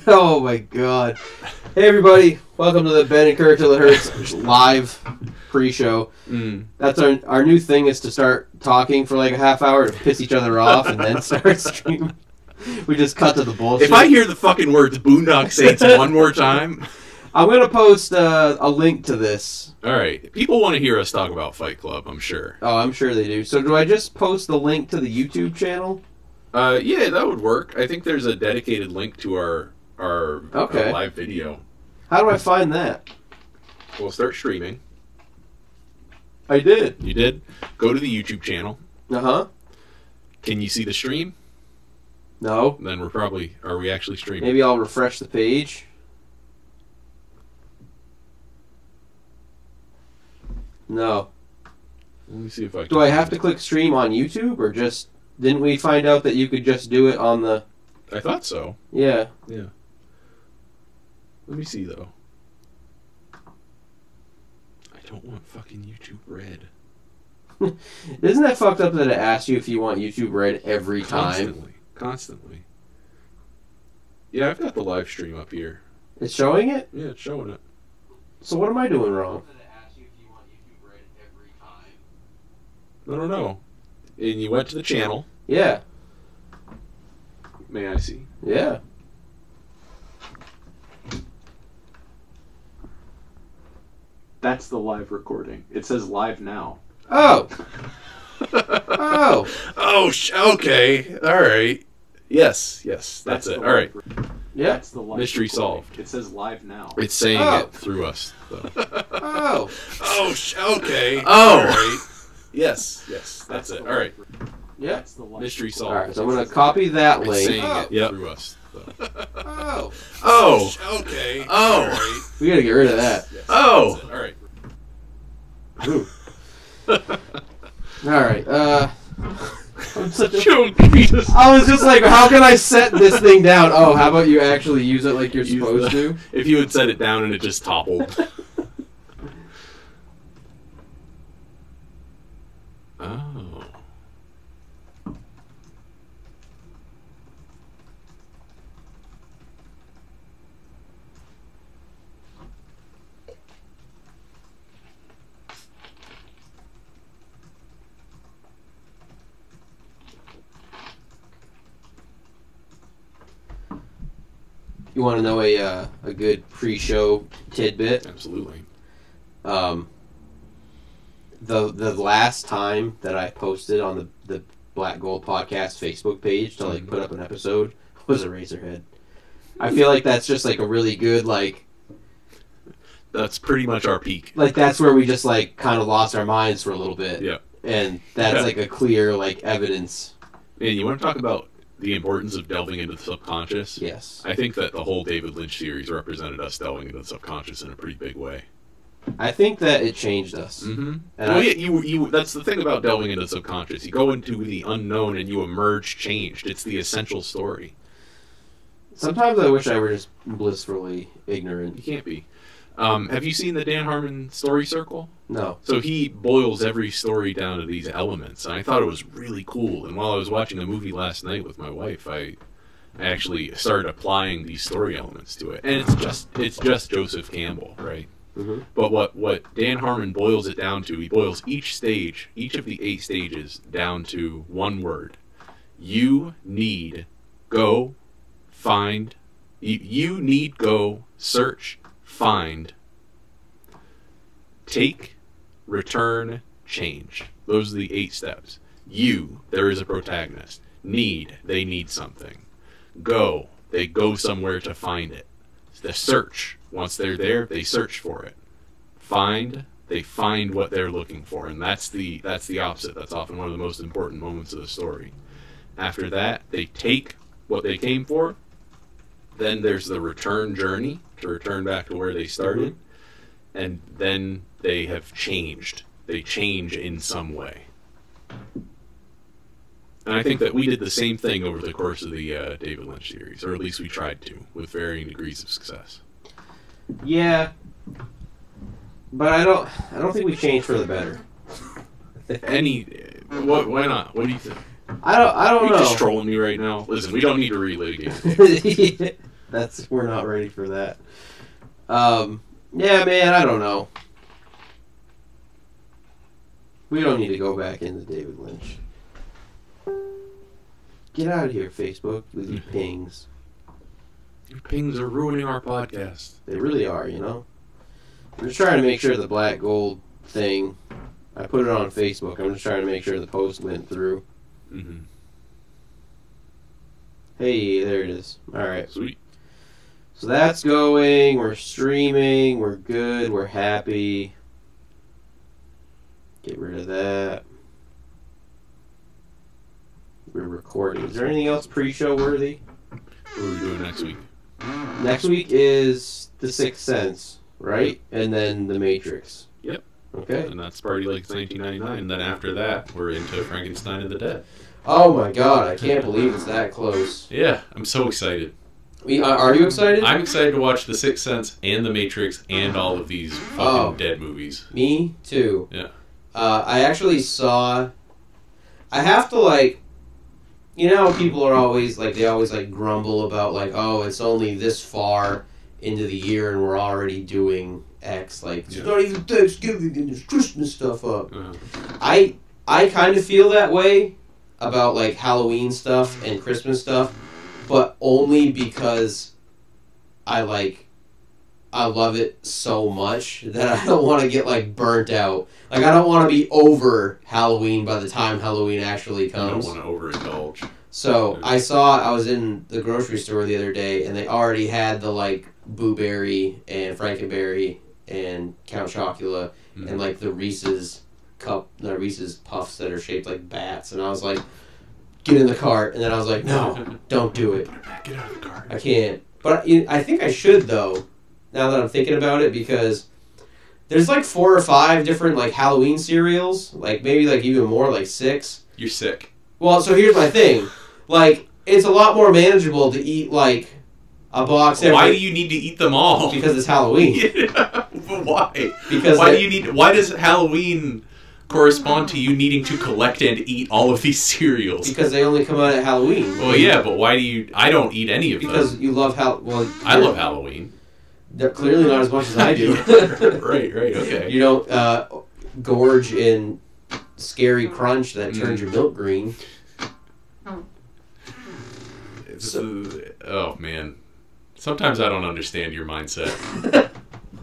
Oh my god. Hey everybody, welcome to the Ben and Curt Till It Hurts live pre-show. That's our new thing is to start talking for like a half hour to piss each other off and then start streaming. We just cut to the bullshit. If I hear the fucking words Boondock Saints one more time... I'm going to post a link to this. Alright, people want to hear us talk about Fight Club, I'm sure. Oh, I'm sure they do. So do I just post the link to the YouTube channel? Yeah, that would work. I think there's a dedicated link to our live video. How do I find that? We'll start streaming. I did. You did? Go to the YouTube channel. Uh-huh. Can you see the stream? No. Then are we actually streaming? Maybe I'll refresh the page. No. Let me see if I can. Do I have to click stream on YouTube or just... Didn't we find out that you could just do it on the... I thought so. Yeah. Yeah. Let me see, though. I don't want fucking YouTube Red. Isn't that fucked up that it asks you if you want YouTube Red every time? Constantly. Yeah, I've got the live stream up here. It's showing it? Yeah, it's showing it. So what am I doing wrong? I don't know. And you went to the channel. Yeah. May I see? Yeah. That's the live recording. It says live now. Oh. Oh. Oh, okay. All right. Yes. That's it. All right. Yeah. That's the live Mystery recording. solved. It says live now. It's saying it through us, though. Oh. Okay. Oh. All right. Yes. That's it. All right. Yeah. That's the live Mystery solved. Alright, so I'm going to copy that It's link. saying it through us, though. Oh. Okay. Oh. All right. We got to get rid of that. Yes. Oh. All right. Alright, I'm such a... Jesus. I was just like, how can I set this thing down? Oh, how about you actually use it like you're supposed to? If you had set it down and it just toppled. Oh. You want to know a good pre-show tidbit? Absolutely. The last time that I posted on the Black Gold Podcast Facebook page to like put up an episode was a Razorhead. I feel like that's just like a really good like. That's pretty much our peak. Like that's where we just like kind of lost our minds for a little bit. Yeah. And that's like a clear like evidence. And you want to talk about the importance of delving into the subconscious? Yes. I think that the whole David Lynch series represented us delving into the subconscious in a pretty big way. I think that it changed us. Mm-hmm. And well, you that's the thing about delving into the subconscious. You go into the unknown and you emerge changed. It's the essential story. Sometimes I wish I were just blissfully ignorant. You can't be. Have you seen the Dan Harmon story circle? No. So he boils every story down to these elements, and I thought it was really cool. And while I was watching a movie last night with my wife, I actually started applying these story elements to it. And it's just Joseph Campbell, right? Mm-hmm. But what Dan Harmon boils it down to, he boils each of the 8 stages down to one word. You need go find. You need go search. Find, take, return, change. Those are the 8 steps. You, there is a protagonist. Need, they need something. Go, they go somewhere to find it. The search, once they're there, they search for it. Find, they find what they're looking for, and that's the opposite. That's often one of the most important moments of the story. After that, they take what they came for. Then there's the return journey to return back to where they started. And then they have changed. They change in some way. And I think that we did the same thing over the course of the David Lynch series, or at least we tried to, with varying degrees of success. Yeah. But I don't think we changed for the better. Why not? What do you think? I don't Are you know. just trolling me right now? Listen, we don't need to relitigate it. We're not ready for that. Yeah, man, I don't know. We don't need to go back into David Lynch. Get out of here, Facebook, with your pings. Your pings are ruining our podcast. They really are, you know? I'm just trying to make sure the black gold thing, I put it on Facebook. I'm just trying to make sure the post went through. Mm-hmm. Hey, there it is. Alright. Sweet. So that's going. We're streaming. We're good. We're happy. Get rid of that. We're recording. Is there anything else pre-show worthy? What are we doing next week? Next week is The Sixth Sense, right? And then The Matrix. Yep. Okay. And that's Party Like it's 1999. And then after that, we're into Frankenstein of the Dead. Oh my god, I can't believe it's that close. Yeah, I'm so excited. Are you excited? I'm excited to watch The Sixth Sense and The Matrix and all of these fucking dead movies. Me too. Yeah. I actually saw... I have to, like... You know, people are always, like, they always, like, grumble about, like, oh, it's only this far into the year and we're already doing X. Like, it's not even Thanksgiving and there's Christmas stuff up. I kind of feel that way about, like, Halloween stuff and Christmas stuff, but only because I love it so much that I don't want to get, like, burnt out. Like, I don't want to be over Halloween by the time Halloween actually comes. I don't want to overindulge. So, I was in the grocery store the other day, and they already had the, like, Boo Berry and Frankenberry and Count Chocula and, like, the Reese's Puffs that are shaped like bats. And I was like, get in the cart. And then I was like, no, don't do it. Put it back, get out of the cart. I can't. But I think I should, though, now that I'm thinking about it, because there's like 4 or 5 different like Halloween cereals, like maybe like even more, like 6. You're sick. Well, so here's my thing. Like, it's a lot more manageable to eat like a box every... Why do you need to eat them all? Because it's Halloween. Yeah, but why? Because why does Halloween correspond to you needing to collect and eat all of these cereals? Because they only come out at Halloween. Well, yeah, but why do you... I don't eat any of them. Because you love I love Halloween. They're clearly not as much as I do. Right, okay. You don't gorge in scary crunch that turns your milk green. Oh, man. Sometimes I don't understand your mindset.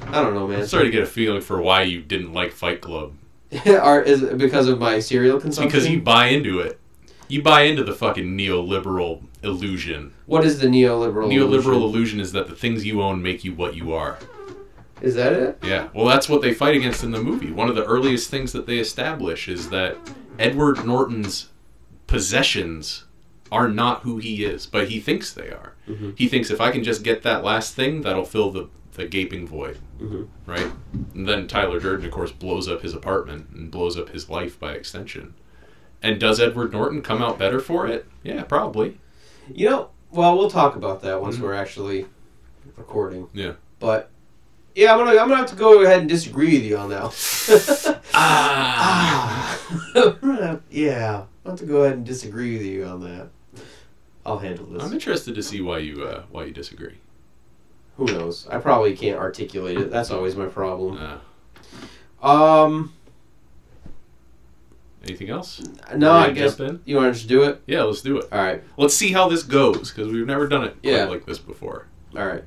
I don't know, man. I'm starting to get a feeling for why you didn't like Fight Club. Is it because of my cereal consumption? Because you buy into it. You buy into the fucking neoliberal illusion. What is the neoliberal illusion? Neoliberal illusion is that the things you own make you what you are. Is that it? Yeah. Well, that's what they fight against in the movie. One of the earliest things that they establish is that Edward Norton's possessions are not who he is, but he thinks they are. Mm-hmm. He thinks if I can just get that last thing, that'll fill the gaping void. Mm-hmm. Right? And then Tyler Durden, of course, blows up his apartment and blows up his life by extension. And does Edward Norton come out better for it? Yeah, probably. You know, well, we'll talk about that once we're actually recording. Yeah. But yeah, I'm gonna have to go ahead and disagree with you on that. Yeah, I'll have to go ahead and disagree with you on that. I'll handle this. I'm interested to see why you disagree. Who knows? I probably can't articulate it. That's always my problem. Anything else? No, I guess you want to just do it? Yeah, let's do it. All right. Let's see how this goes, because we've never done it quite like this before. All right.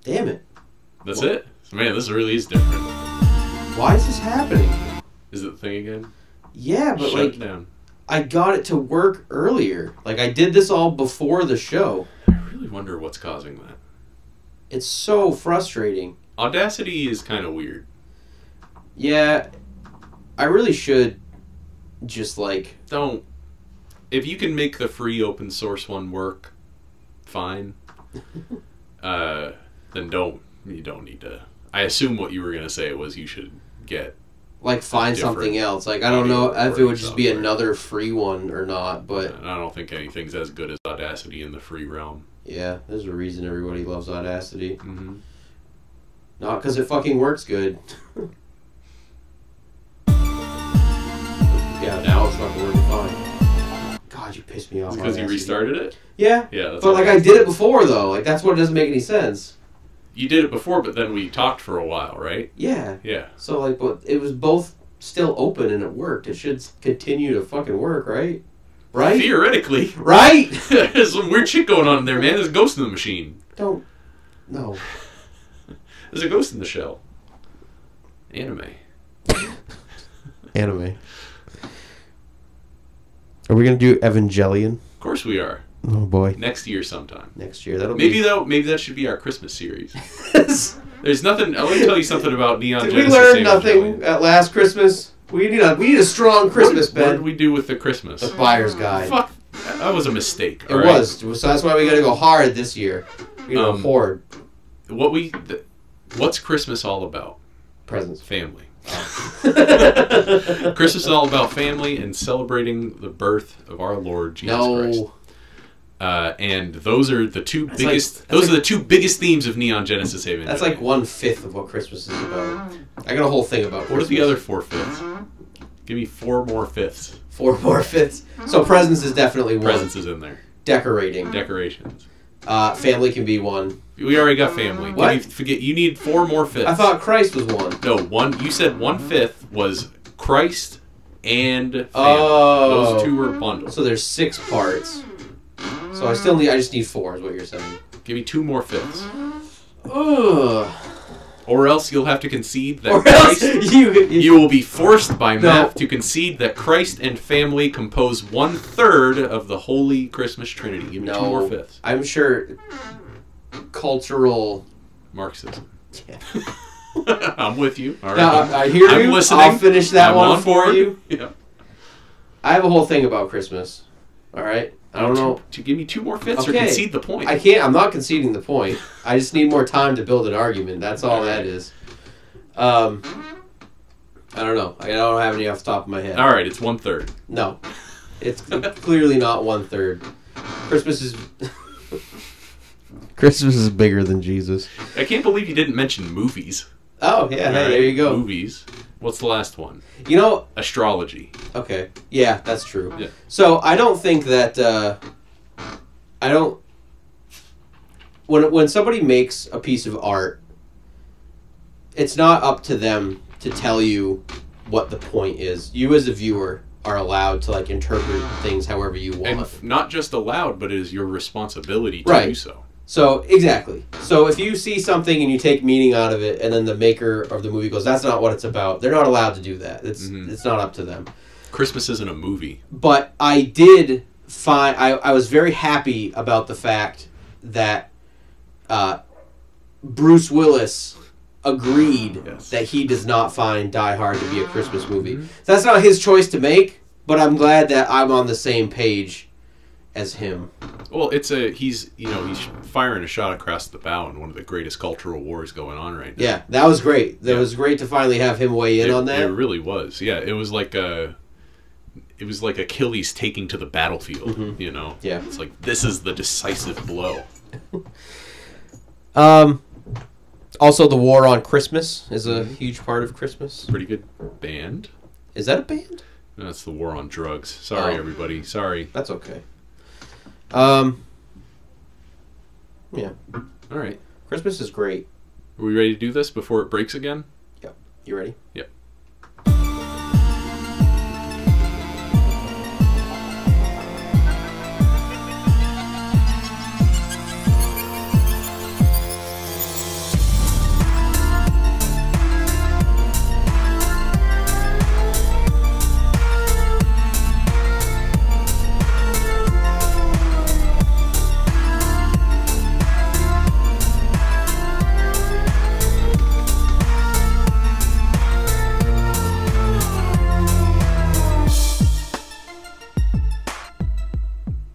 Damn it. That's it? Man, this really is different. Why is this happening? Is it the thing again? Yeah, but Shut it down. I got it to work earlier. Like, I did this all before the show. I really wonder what's causing that. It's so frustrating. Audacity is kind of weird. Yeah, I really should just, like... Don't. If you can make the free open source one work, fine. Then don't. You don't need to... I assume what you were going to say was you should get... Like, find something else. Like, I don't know if it would just be another free one or not, but... I don't think anything's as good as Audacity in the free realm. Yeah, there's a reason everybody loves Audacity. Mm-hmm. Not because it fucking works good. Yeah, now it's fucking working fine. God God, you pissed me off. Because you restarted it? Yeah. Yeah. But like I did it before though. Like that's what doesn't make any sense. You did it before, but then we talked for a while, right? Yeah. Yeah. So like, but it was both still open and it worked. It should continue to fucking work, right? Right? Theoretically. Right? There's some weird shit going on in there, man. There's a ghost in the machine. No. There's a ghost in the shell. Anime. Are we gonna do Evangelion? Of course we are. Oh boy. Next year sometime. Next year. That'll Maybe be... maybe that should be our Christmas series. There's nothing. I want to tell you something about Neon Did Genesis. we learn nothing at last Christmas? We need a strong Christmas, Ben. What did we do with the Christmas? The buyer's guide. Fuck. That was a mistake. It was. So that's why we gotta go hard this year. We gotta go hard. What's Christmas all about? Presents. Family. Christmas is all about family and celebrating the birth of our Lord Jesus Christ. And those are the two biggest. Those are the two biggest themes of Neon Genesis Haven. That's like 1/5 of what Christmas is about. I got a whole thing about Christmas. What are the other 4/5? Give me 4 more fifths. 4 more fifths. So presents is definitely one. Presents is in there. Decorating. Decorations. Family can be one. We already got family. What? Forget. You need 4 more fifths. I thought Christ was one. No, one. You said 1/5 was Christ and family. Oh. Those two were bundled. So there's 6 parts. So I just need 4 is what you're saying. Give me 2 more fifths. Ugh. Or else you'll have to concede that Or else Christ, you will be forced by math to concede that Christ and family compose 1/3 of the Holy Christmas Trinity. Give me 2 more fifths. I'm sure cultural Marxism. Yeah. I'm with you. All right. No, I hear I'm you. listening. I'll finish that I'm one on for board. you. Yeah. I have a whole thing about Christmas. All right. I don't know. To give me 2 more fifths Okay. or concede the point. I can't. I'm not conceding the point. I just need more time to build an argument. That's all that is. I don't know. I don't have any off the top of my head. All right, it's 1/3. No, it's clearly not 1/3. Christmas is bigger than Jesus. I can't believe you didn't mention movies. Oh yeah, hey, there you go. Movies. What's the last one? You know, astrology. Okay, yeah, that's true. Yeah. So I don't think that when somebody makes a piece of art, it's not up to them to tell you what the point is. You as a viewer are allowed to like interpret things however you want. And not just allowed, but it is your responsibility to do so. So, exactly. So, if you see something and you take meaning out of it, and then the maker of the movie goes, that's not what it's about, they're not allowed to do that. It's not up to them. Christmas isn't a movie. But I did find... I was very happy about the fact that Bruce Willis agreed that he does not find Die Hard to be a Christmas movie. So that's not his choice to make, but I'm glad that I'm on the same page as him. Well, he's firing a shot across the bow in one of the greatest cultural wars going on right now. Yeah, that was great. That was great to finally have him weigh in on that. It really was. Yeah, it was like Achilles taking to the battlefield, you know. Yeah. It's like this is the decisive blow. Also, the War on Christmas is a huge part of Christmas. Pretty good band. Is that a band? No, that's the War on Drugs. Sorry, everybody. Sorry. That's okay. Yeah. All right. Christmas is great. Are we ready to do this before it breaks again? Yep. You ready? Yep.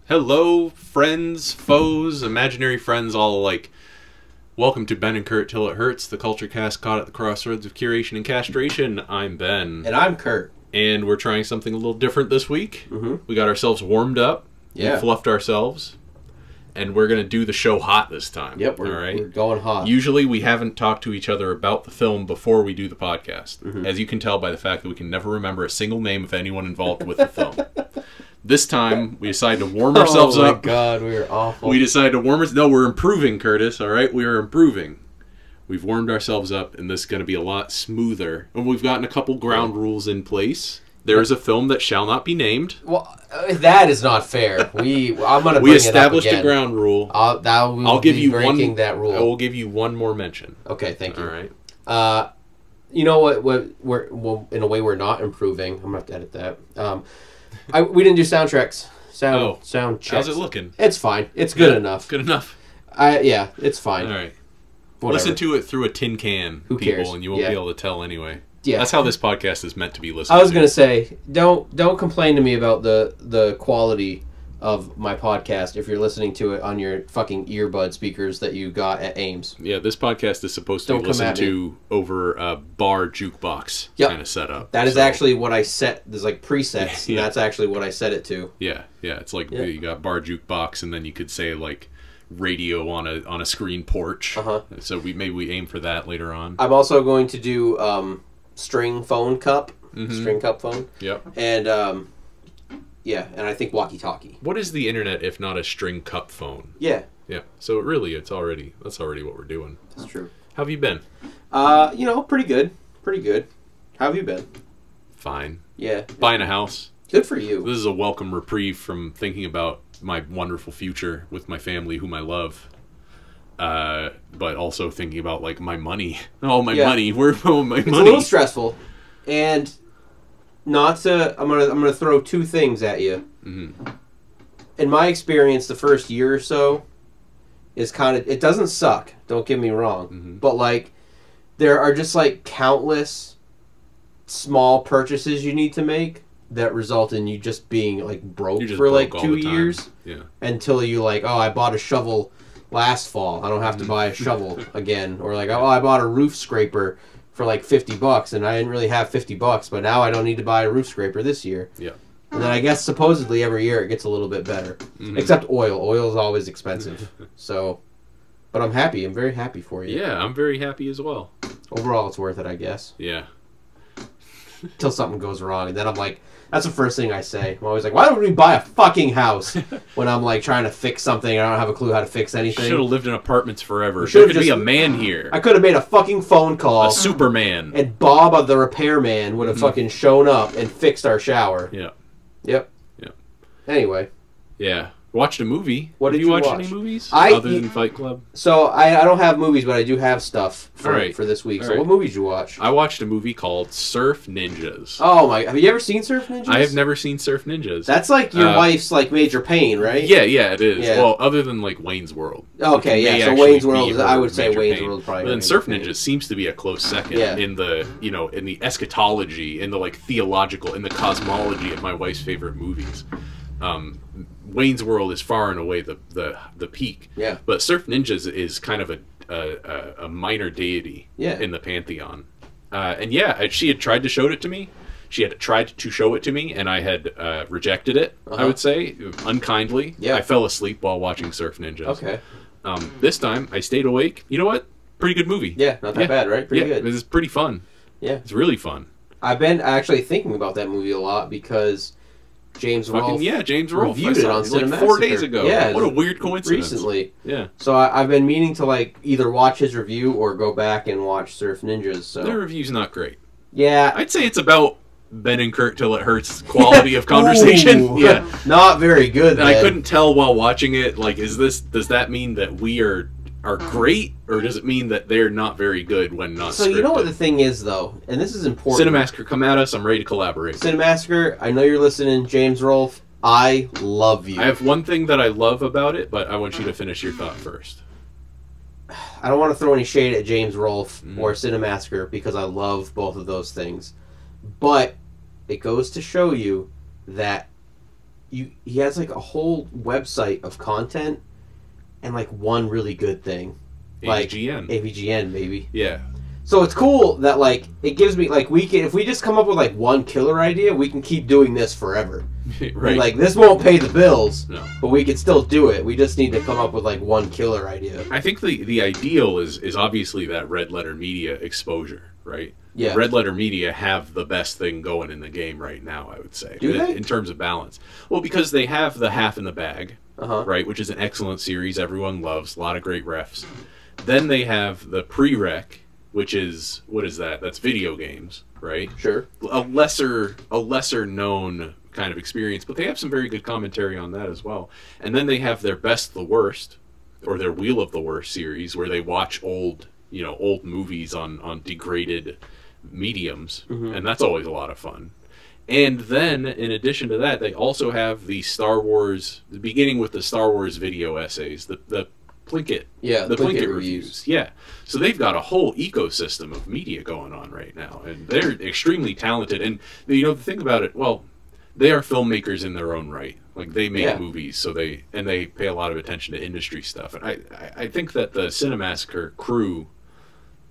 Hello, friends, foes, imaginary friends, all alike. Welcome to Ben and Curt Till It Hurts, the culture cast caught at the crossroads of curation and castration. I'm Ben. And I'm Curt. And we're trying something a little different this week. We got ourselves warmed up. Yeah. We fluffed ourselves. And we're going to do the show hot this time. Yep, we're going hot. Usually we haven't talked to each other about the film before we do the podcast. As you can tell by the fact that we can never remember a single name of anyone involved with the film. This time, we decided to warm ourselves up. Oh my god, we were awful. We decided to warm us. No, we're improving, Curtis. All right, we are improving. We've warmed ourselves up, and this is going to be a lot smoother. And we've gotten a couple ground rules in place. There is a film that shall not be named. Well, that is not fair. I'm going to bring We it established up a again. ground rule. I'll give you breaking that rule. I will give you one more mention. Okay, thank you. All right. You know what? Well, in a way, we're not improving. I'm gonna have to edit that. We didn't do soundtracks. Sound checks. How's it looking? It's fine. It's good enough. Good enough. Yeah, it's fine. All right. Whatever. Listen to it through a tin can, Who people, cares? and you won't Yeah. be able to tell anyway. Yeah. That's how this podcast is meant to be listened I was to. gonna say, don't complain to me about the quality of my podcast if you're listening to it on your fucking earbud speakers that you got at Ames. Yeah, this podcast is supposed to Don't be come listened at me. to over a bar jukebox Yep. kind of setup. That is So, actually what I set. There's like presets, and Yeah. that's actually what I set it to. Yeah. It's like Yeah. you got bar jukebox, and then you could say like radio on a screen porch. Uh-huh. So maybe we aim for that later on. I'm also going to do string phone cup, string cup phone, Yep. and and I think walkie-talkie. What is the internet if not a string cup phone? Yeah, Yeah. So that's already what we're doing. that's true. How have you been? Pretty good. Pretty good. How have you been? Fine. Yeah, Buying a house. good for you. This is a welcome reprieve from thinking about my wonderful future with my family, whom I love. But also thinking about like my money. Oh, my money. Where's my money? It's a little stressful, and not to. I'm gonna throw two things at you. Mm-hmm. In my experience, the first year or so is kind of. It doesn't suck. Don't get me wrong, but like there are just like countless small purchases you need to make that result in you just being like broke You're just for broke like all 2 the time. years. Yeah. Until you like, oh, I bought a shovel last fall. I don't have to buy a shovel again. Or like, oh, I bought a roof scraper for like $50 and I didn't really have $50, but now I don't need to buy a roof scraper this year. Yeah. And then I guess supposedly every year it gets a little bit better. Except oil. Oil is always expensive. So, but I'm happy. I'm very happy for you. Yeah, I'm very happy as well. Overall, it's worth it, I guess. Yeah. Until something goes wrong. And then I'm like, that's the first thing I say. I'm always like, why don't we buy a fucking house when I'm like trying to fix something and I don't have a clue how to fix anything? Should have lived in apartments forever. should've There could be just- a man here. I could have made a fucking phone call. A Superman. And Bob, the repairman, would have fucking shown up and fixed our shower. Yeah. Yep. Yep. Anyway, Yeah. Watched a movie. What Have did you you watched watch? any movies I- other than Fight Club? so I don't have movies, but I do have stuff for, All right. for this week. All So right. what movies did you watch? I watched a movie called Surf Ninjas. Oh my! Have you ever seen Surf Ninjas? I have never seen Surf Ninjas. That's like your Uh, wife's like major pain, right? Yeah, it is. Yeah. Well, other than like Wayne's World. Okay, May yeah. So actually Wayne's World, be is, I her would say major Wayne's pain. World probably. But then her Surf major Ninjas seems to be a close second Yeah. in the in the eschatology, in the like theological, in the cosmology of my wife's favorite movies. Wayne's World is far and away the peak. Yeah. But Surf Ninjas is kind of a minor deity Yeah. in the pantheon. And yeah, she had tried to show it to me. She had tried to show it to me, and I had rejected it. I would say unkindly. Yeah. I fell asleep while watching Surf Ninjas. Okay. This time I stayed awake. You know what? Pretty good movie. Yeah, not that bad, right? Pretty good. It's pretty fun. Yeah. It's really fun. I've been actually thinking about that movie a lot because James Rolfe James Rolfe. reviewed it on like Cinemassacre. 4 days ago. Yeah, What a weird coincidence. recently. Yeah. So I've been meaning to like either watch his review or go back and watch Surf Ninjas. So Their review's not great. yeah, I'd say it's about Ben and Curt till it hurts quality of conversation. Ooh, Yeah. not very good. And I then. couldn't tell while watching it, like, does that mean that we are great, or does it mean that they're not very good when not So scripted? you know what the thing is, though, and this is important. Cinemassacre, come at us. I'm ready to collaborate. Cinemassacre, I know you're listening, James Rolfe. I love you. I have one thing that I love about it, but I want you to finish your thought first. I don't want to throw any shade at James Rolfe or Cinemassacre because I love both of those things. But it goes to show you that he has like a whole website of content and like one really good thing. Like AVGN. AVGN, baby. Yeah. So it's cool that like it gives me like if we just come up with like one killer idea, we can keep doing this forever. Right. Like, this won't pay the bills, No. but we can still do it. We just need to come up with like one killer idea. I think the ideal is obviously that Red Letter Media exposure, right? Yeah. Red Letter Media have the best thing going in the game right now, I would say. Do they? In terms of balance. Well, because they have the Half in the Bag, Uh-huh. right, which is an excellent series everyone loves, a lot of great refs. Then they have the Prereq, which is, what is that? That's video games, right? Sure. A lesser known kind of experience, but they have some very good commentary on that as well. And then they have their Best the Worst, or their Wheel of the Worst series, where they watch old movies on degraded mediums, and that's always a lot of fun. And then, in addition to that, they also have the Star Wars, beginning with the Star Wars video essays, the Plinkett, Yeah, the Plinkett Plinkett reviews. Yeah, so they've got a whole ecosystem of media going on right now, and they're extremely talented. And the thing about it, well, they are filmmakers in their own right. Like, they make movies, so they pay a lot of attention to industry stuff. And I think that the Cinemassacre crew,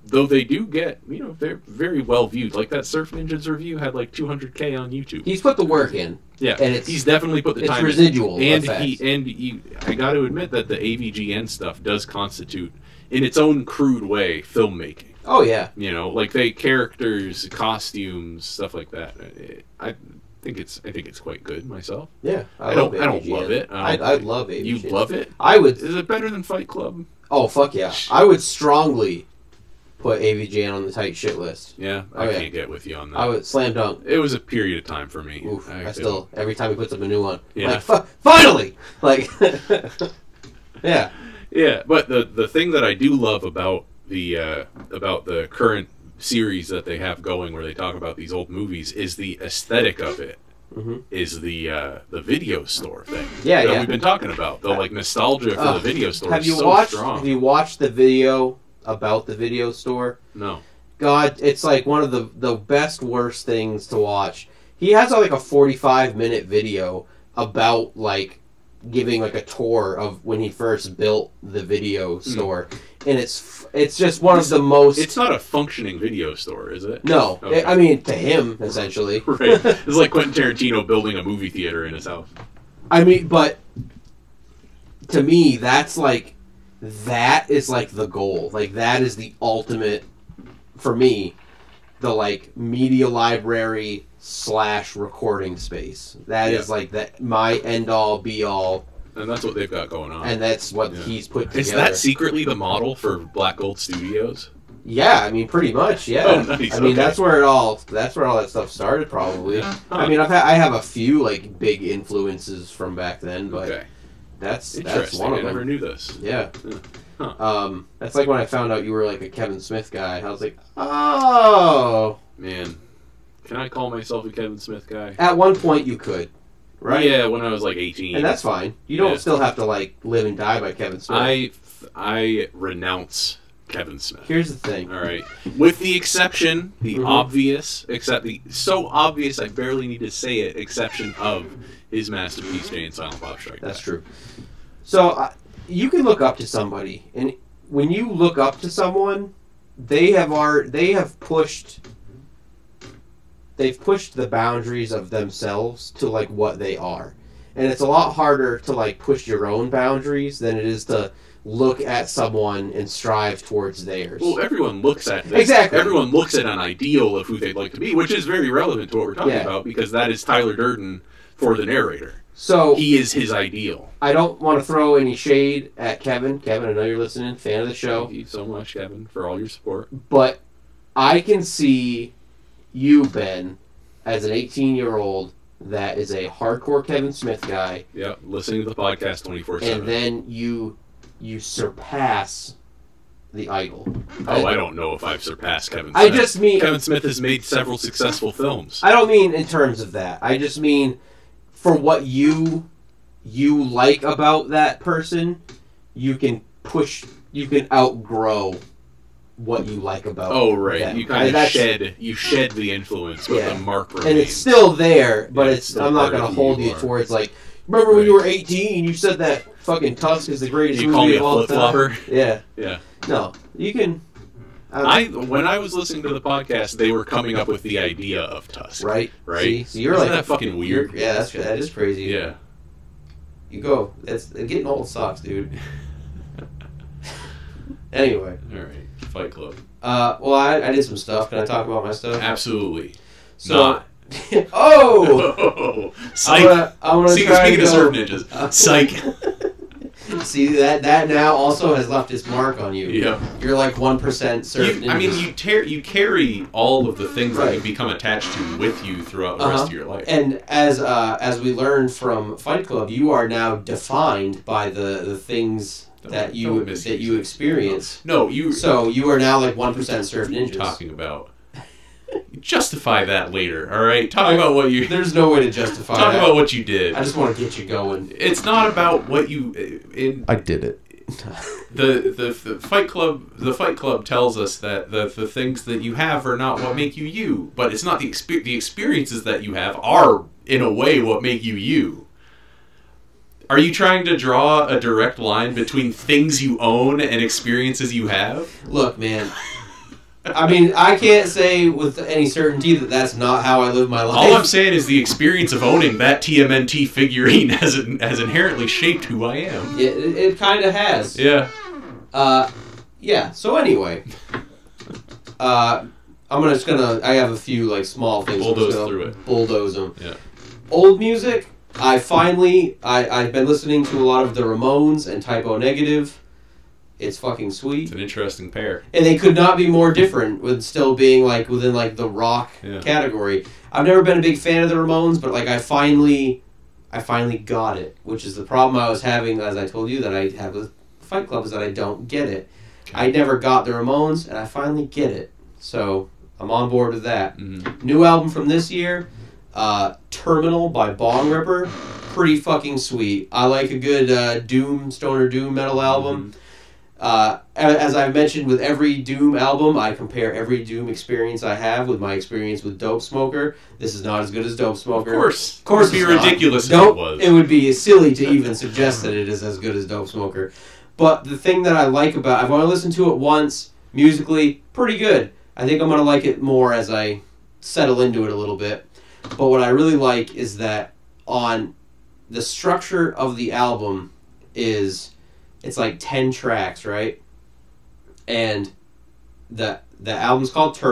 though they do get, they're very well viewed. Like, that Surf Ninjas review had like 200K on YouTube. He's put the work in. Yeah, and he's definitely put the time in. It's residual. I got to admit that the AVGN stuff does constitute, in its own crude way, filmmaking. Oh yeah. Like characters, costumes, stuff like that. I think it's quite good myself. Yeah, I don't love it. I love AVGN. You love it? I would. Is it better than Fight Club? Oh fuck yeah! I would strongly put AVGN on the tight shit list. Yeah, I can't get with you on that. I would slam dunk. It was a period of time for me. Oof, I still, every time he puts up a new one, yeah. like, finally! Like, yeah. Yeah, but the thing that I do love about the current series that they have going, where they talk about these old movies, is the aesthetic of it. Is the video store thing that we've been talking about. The like nostalgia for the video store is so strong. Have you watched the video about the video store? No. God, it's like one of the best, worst things to watch. He has like a 45-minute video about like giving like a tour of when he first built the video store, and it's just one of the most. It's not a functioning video store, is it? No, okay. I mean to him essentially. Right, it's like Quentin Tarantino building a movie theater in his house. I mean, but to me, that is like the goal. Like, that is the ultimate, for me, the like media library / recording space. That is like my end all be all. And that's what they've got going on. And that's what he's put together. Is that secretly the model for Black Gold Studios? Yeah, I mean, pretty much. Yeah, oh, nice. I mean, that's where all that stuff started, probably. Yeah. Huh. I mean, I have a few like big influences from back then, but that's one of them. I never knew this. Yeah. Huh. That's like when I found out you were like a Kevin Smith guy. I was like, oh man, can I call myself a Kevin Smith guy? At one point, you could. Right? Yeah, when I was like 18. And that's fine. You don't still have to like live and die by Kevin Smith. I renounce Kevin Smith. Here's the thing. All right. With the exception, obvious, except the so obvious I barely need to say it, exception of his masterpiece, Jay and Silent Bob Strike Back. That's true. So you can look up to somebody, and when you look up to someone, they've pushed the boundaries of themselves to like what they are. And it's a lot harder to like push your own boundaries than it is to look at someone and strive towards theirs. Well, everyone looks at this. Exactly. Everyone looks at an ideal of who they'd like to be, which is very relevant to what we're talking about, because that is Tyler Durden for the narrator. So he is his ideal. I don't want to throw any shade at Kevin. Kevin, I know you're listening, fan of the show. Thank you so much, Kevin, for all your support. But I can see you, Ben, as an 18-year-old that is a hardcore Kevin Smith guy. Yeah, listening to the podcast 24/7. And then you surpass the idol. Oh, I don't know if I've surpassed Kevin Smith. I just mean Kevin Smith has made several successful films. I don't mean in terms of that. I just mean for what you like about that person, you can outgrow what you like about. Oh, right. them. You kind of shed the influence, but the mark remains. And it's still there, but I'm not going to hold you towards like, remember when you were 18, you said that fucking Tusk is the greatest movie of all time? You call me a flip-flopper? Yeah. Yeah. No, you can When I was listening to the podcast, they were coming up with the idea of Tusk. Right. Right. See? So you're Isn't like that fucking weird? Yeah, that is crazy. Yeah. You go. That's getting old sucks, dude. Anyway. All right. Fight Club. Well, I did some stuff. Can I talk about my stuff? Absolutely. So, Not. Oh! Psych. I'm gonna See, try speaking to of go. surf ninjas, psych. See, that now also has left its mark on you. Yeah. You're like 1% surf ninjas. I mean, you carry all of the things that Right. you become attached to with you throughout the rest of your life. And as we learned from Fight Club, you are now defined by the things that you experience. No, you. So you are now like 1% surf What are you ninjas. talking about? Justify that later, all right? Talk about what you. There's no way to justify Talk that. about what you did. I just want to get you going. It's not about what you. I did it. The Fight Club. The Fight Club tells us that the things that you have are not what make you you, but it's not the experiences that you have are in a way what make you you. Are you trying to draw a direct line between things you own and experiences you have? Look, man. I mean, I can't say with any certainty that that's not how I live my life. All I'm saying is the experience of owning that TMNT figurine has inherently shaped who I am. It kind of has. Yeah. Yeah. So anyway, I have a few like small things. Bulldoze through it. Bulldoze them. Yeah. Old music. I've been listening to a lot of the Ramones and Typo Negative. It's fucking sweet. It's an interesting pair. And they could not be more different with still being like within like the rock category. I've never been a big fan of the Ramones, but like I finally got it, which is the problem I was having, as I told you, that I have with Fight Club, is that I don't get it. Okay. I never got the Ramones, and I finally get it. So I'm on board with that. Mm-hmm. New album from this year, Terminal by Bong Ripper. Pretty fucking sweet. I like a good stoner doom metal album. Mm-hmm. As I've mentioned with every Doom album, I compare every Doom experience I have with my experience with Dope Smoker. This is not as good as Dope Smoker. Of course. It would be ridiculous if it was. It would be silly to even suggest that it is as good as Dope Smoker. But the thing that I like about I've only listened to it once, musically, pretty good. I think I'm going to like it more as I settle into it a little bit. But what I really like is that on the structure of the album is... It's like 10 tracks, right? And the album's called